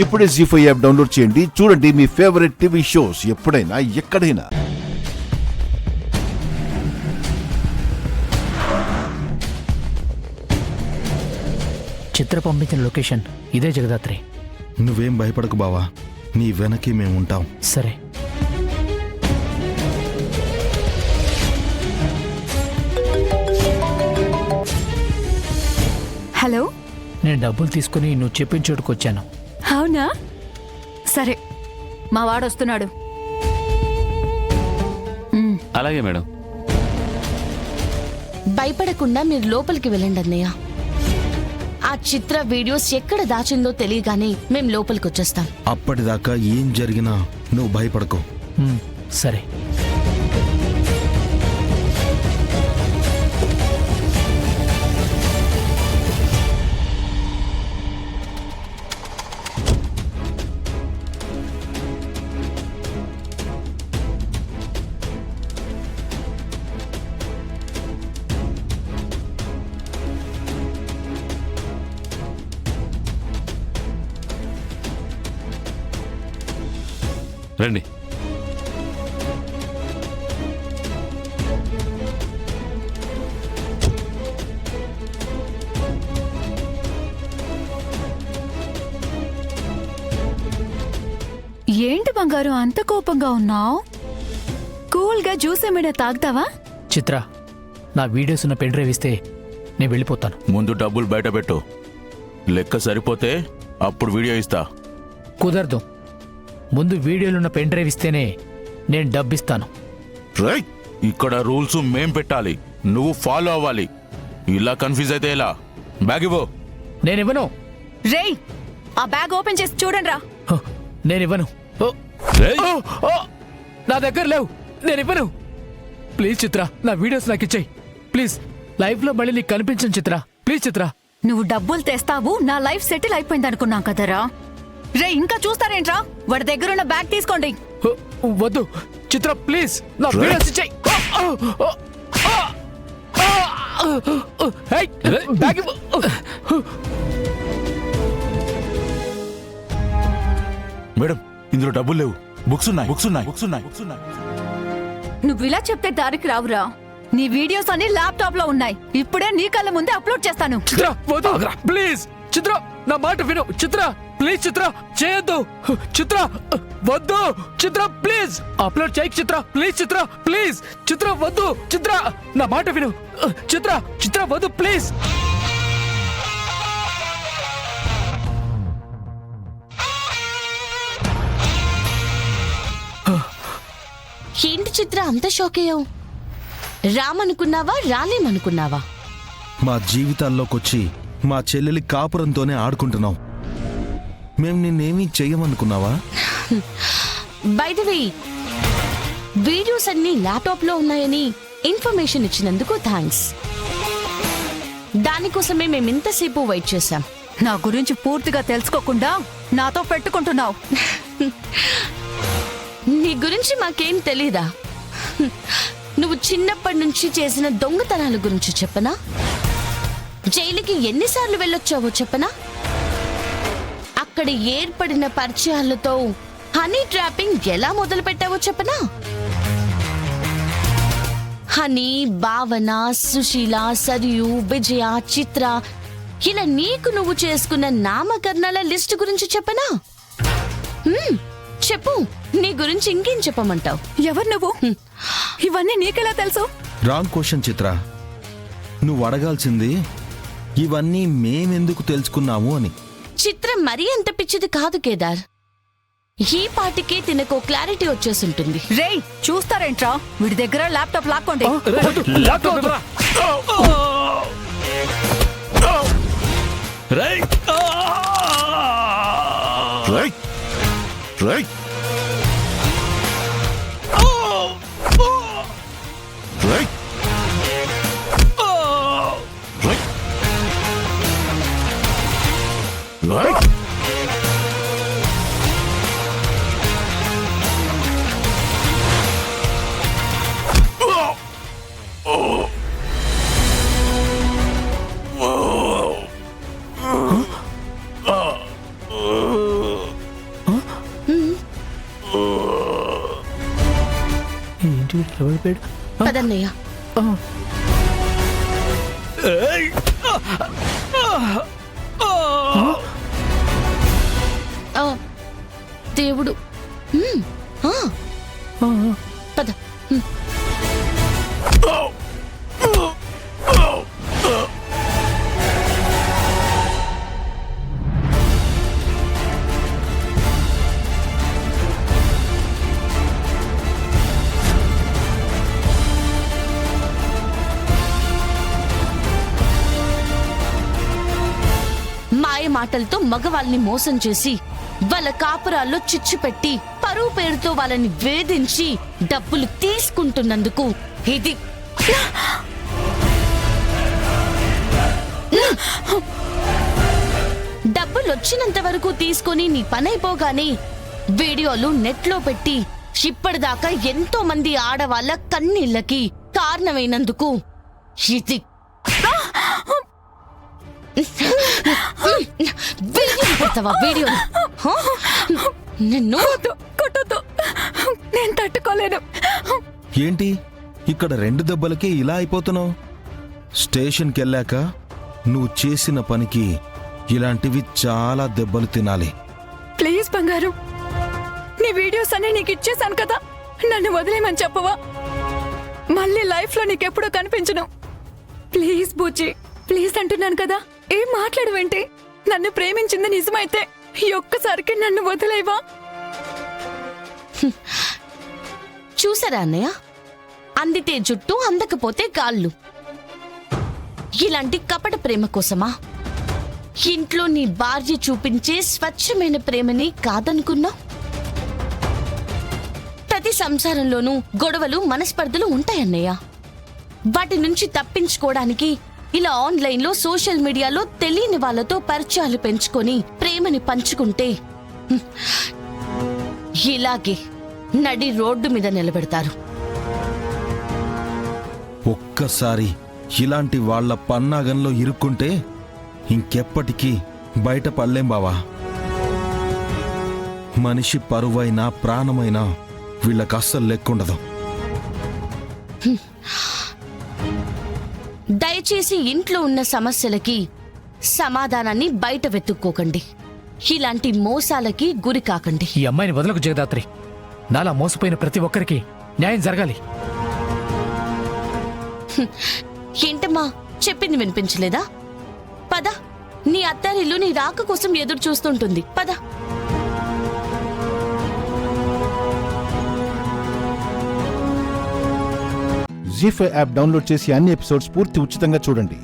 ఇప్పుడే జీ5 app download చేయండి. చూడండి మీ ఫేవరెట్ టీవీ షోస్ ఎప్పుడైనా ఎక్కడైనా. చిత్ర పంపించిన లొకేషన్ ఇదే జగదాత్రి. నువ్వేం భయపడకు బావా, నీ వెనక్కి మేముంటాం. సరే. హలో, నేను డబ్బులు తీసుకుని నువ్వు చెప్పిన చోటుకు వచ్చాను. అవునా? సరే, మా వాడు వస్తున్నాడు. అలాగే మేడం. భయపడకుండా మీరు లోపలికి వెళ్ళండి అన్నయ్య. ఆ చిత్ర వీడియోస్ ఎక్కడ దాచిందో తెలియగానే మేం లోపలికి వచ్చేస్తాం. అప్పటిదాకా ఏం జరిగినా నువ్వు భయపడకు. సరే. రండి. ఏంటి బంగారు అంత కోపంగా ఉన్నావు? కూల్గా జ్యూస్ ఏమైనా తాగుతావా? చిత్ర, నా వీడియోస్ ఉన్న పెన్ డ్రైవ్ ఇస్తే నేను వెళ్ళిపోతాను. ముందు డబ్బులు బయట పెట్టు. లెక్క సరిపోతే అప్పుడు వీడియో ఇస్తా. కుదరదు. ముందు వీడియోలున్న పెన్ డ్రైవ్ ఇస్తేనే నేను డబ్బిస్తాను. రైట్. ఇక్కడ రూల్స్ మేం పెట్టాలి, నువ్వు ఫాలో అవ్వాలి. ఇలా కన్ఫ్యూజ్ అయితే ఎలా? బ్యాగ్ ఇవ్వు. నేనివ్వను. రేయ్, ఆ బ్యాగ్ ఓపెన్ చేసి చూడండి రా. నేనివ్వను. నా దగ్గర లేవు. నేనివ్వను. ప్లీజ్ చిత్ర, నా వీడియోస్ నాకు ఇచ్చేయి. ప్లీజ్, లైఫ్ లో మళ్ళీ నీకు కనిపించను చిత్ర. ప్లీజ్ చిత్ర. నువ్వు డబ్బులు తెస్తావు, నా లైఫ్ సెటిల్ అయిపోయింది అనుకున్నాం కదరా. రే, ఇంకా చూస్తారేంట్రా? వాడి దగ్గరున్న బ్యాగ్ తీసుకోండి. వద్దు చిత్ర, ప్లీజ్ నా వీడియోస్ ఇచ్చేయి. బ్యాగ్ ఇవ్వు. మేడం, ఇందులో డబ్బులు లేవు. బుక్స్ ఉన్నాయి, బుక్స్ ఉన్నాయి, బుక్స్ ఉన్నాయి, బుక్స్ ఉన్నాయి. నువ్వు ఇలా చెప్తే దారికి రావురా. నీ వీడియోస్ అన్ని ల్యాప్టాప్ లో ఉన్నాయి. ఇప్పుడే నీ కళ్ళ ముందే అప్లోడ్ చేస్తాను. చిత్ర, వద్దు ప్లీజ్. చిత్ర, నా మాట విను. చిత్ర, ప్లీజ్. చిత్ర, చేయొద్దు. చిత్ర, వద్దు. చిత్ర, ప్లీజ్ అప్లోడ్ చేయకు. చిత్ర, ప్లీజ్. Chitra, please. చిత్ర, వద్దు. చిత్ర, నా మాట విను. చిత్ర, చిత్ర, వద్దు ప్లీజ్. ఏంటి చిత్ర అంత షాక్ అయ్యావు? రామనుకున్నావా, రాలేమనుకున్నావా? మా జీవితాల్లోకొచ్చి మా చెల్లెలి కాపురంతోనే ఆడుకుంటున్నావు. మేం నిన్నేమీ చెయ్యమనుకున్నావా? బై ది వే, వీడియోస్ అన్ని ల్యాప్టాప్ లో ఉన్నాయని ఇన్ఫర్మేషన్ ఇచ్చినందుకు థ్యాంక్స్. దానికోసమే మేమింతసేపు వెయిట్ చేశాం. నా గురించి పూర్తిగా తెలుసుకోకుండా నాతో పెట్టుకుంటున్నావు. నీ గురించి మాకేం తెలీదా? నువ్వు చిన్నప్పటి నుంచి చేసిన దొంగతనాల గురించి చెప్పనా? జైలుకి ఎన్నిసార్లు వెళ్ళొచ్చావో చెప్పనా? అక్కడ ఏర్పడిన పరిచయాలతో హనీ ట్రాపింగ్ ఎలా మొదలు పెట్టావో చెప్పనా? హనీ, భావన, సుశీల, సరియు, విజయ, చిత్ర, ఇలా నీకు నువ్వు చేసుకున్న నామకరణాల లిస్ట్ గురించి చెప్పనా? చెప్పు, నీ గురించి ఇంకేం చెప్పమంటావు? ఎవరు నువ్వు? ఇవన్నీ నీకెలా తెలుసు? రాంగ్ క్వశ్చన్ చిత్ర. నువ్వు అడగాల్సింది ఇవన్నీ మేమెందుకు తెలుసుకున్నాము అని. చిత్ర మరీ అంత పిచ్చిది కాదు కేదార్. ఈ పాటికే తినకో క్లారిటీ వచ్చేసుంటుంది. రేయ్, చూస్తారేంట్రా? వీడి దగ్గర ల్యాప్టాప్ లాక్కోండి. Right. Right. Right. Right. Right. పదన్నయ్య. ఆ, దేవుడు. ఆ, పద. మాయ మాటలతో మగవాళ్ళని మోసం చేసి వాళ్ళ కాపురాల్లో చిచ్చు పెట్టి పరువు పేరుతో వాళ్ళని వేధించి డబ్బులు తీసుకుంటున్నందుకు ఇది డబ్బులు వచ్చినంత వరకు తీసుకొని నీ పనైపోగానే వీడియోలు నెట్లో పెట్టి ఇప్పటిదాకా ఎంతో మంది ఆడవాళ్ళ కన్నీళ్ళకి కారణమైనందుకు ఇది వీడియో పెడతావా? వీడియో నిన్ను కొట్టొద్దు, నేను తట్టుకోలేను. ఏంటి ఇక్కడ 2 దెబ్బలకే ఇలా అయిపోతున్నావు? స్టేషన్కి వెళ్ళాక నువ్వు చేసిన పనికి ఇలాంటివి చాలా దెబ్బలు తినాలి. ప్లీజ్ బంగారం, నీ వీడియోస్ అన్ని నీకు ఇచ్చేసాను కదా, నన్ను వదిలేమని చెప్పవా? మళ్ళీ లైఫ్ లో నీకెప్పుడూ కనిపించను. ప్లీజ్ బుజ్జి, ప్లీజ్ అంటున్నాను కదా, ఏం మాట్లాడవేంటి? నన్ను ప్రేమించింది నిజమైతే ఈ ఒక్కసారికి నన్ను వదిలేవా? చూసారా అన్నయ్య, అందితే జుట్టు అందకపోతే కాళ్ళు. ఇలాంటి కపట ప్రేమ కోసమా ఇంట్లో నీ భార్య చూపించే స్వచ్ఛమైన ప్రేమని కాదనుకున్నా? ప్రతి సంసారంలోనూ గొడవలు మనస్పర్ధలు ఉంటాయన్నయ్య. వాటి నుంచి తప్పించుకోవడానికి ఇలా ఆన్లైన్లో సోషల్ మీడియాలో తెలియని వాళ్ళతో పరిచయాలు పెంచుకొని ప్రేమని పంచుకుంటే ఇలాగే నడి రోడ్డు మీద నిలబెడతారు. ఒక్కసారి ఇలాంటి వాళ్ళ పన్నాగంలో ఇరుక్కుంటే ఇంకెప్పటికీ బయట పడలేం బావా. మనిషి పరువైనా ప్రాణమైనా వీళ్ళకి అస్సలు లెక్కుండదు. దయచేసి ఇంట్లో ఉన్న సమస్యలకి సమాధానాన్ని బయట వెతుక్కోకండి. ఇలాంటి మోసాలకి గురి కాకండి. ఈ అమ్మాయిని వదలకు జగదాత్రి. నాలా మోసపోయిన ప్రతి ఒక్కరికి న్యాయం జరగాలి. ఏంటమ్మా, చెప్పింది వినిపించలేదా? పద, నీ అత్తారిల్లు నీ రాక కోసం ఎదురు చూస్తుంటుంది. పద. జీ5 యాప్ డౌన్లోడ్ చేసి అన్ని ఎపిసోడ్స్ పూర్తి ఉచితంగా చూడండి.